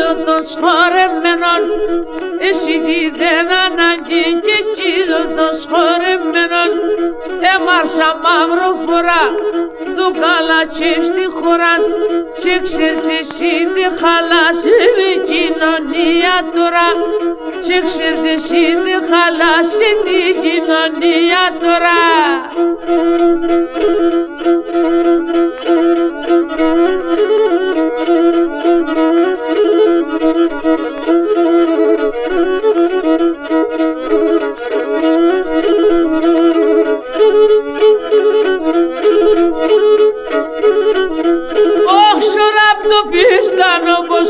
σκίζω των σχορεμένων, εσύ τι δεν ανάγκη και σκίζω των σχορεμένων. Έμαρσα μαύρο φορά του καλατσίβ στη χώρα και ξέρεις είναι χαλάσινη κοινωνία τώρα, και ξέρεις είναι χαλάσινη κοινωνία τώρα.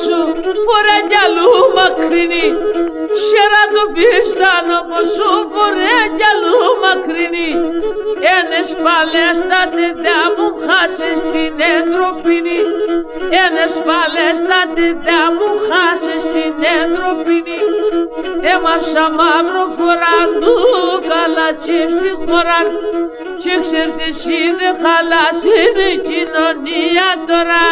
Σου φορέ κι αλλού μακρινή, σέρα το φίστανο πως σου φορέ κι αλλού μακρινή. Ένες παλές τα τεντά μου χάσεις την εντροπίνη, ένες παλές τα τεντά μου χάσεις την εντροπίνη. Έμαρσα μαύρο φορά του καλατσίβ στη χώρα και ξέρεις είναι χαλάσινη κοινωνία τώρα.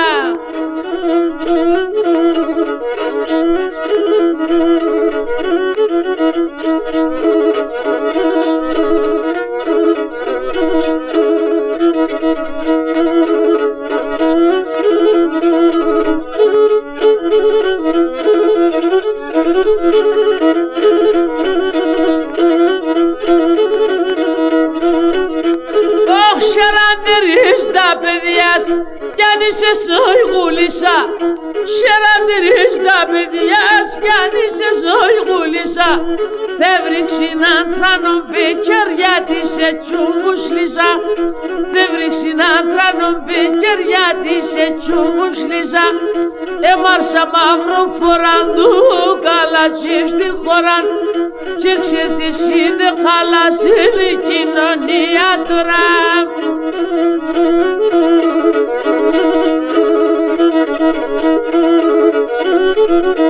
Παιδιάς κι αν είσαι σοϊγούλισσα, σεραντηρείς τα παιδιάς κι αν είσαι σοϊγούλισσα. Φεύριξε να τράνω μπίκερ γιατί σε τσουμουσλίσα, φεύριξε να τράνω μπίκερ γιατί σε τσουμουσλίσα. Έμαρσα μαύρο φοράν του καλατσίβ στη χώρα και ξέρεις είναι χαλασίλη κοινωνία τώρα. Thank you.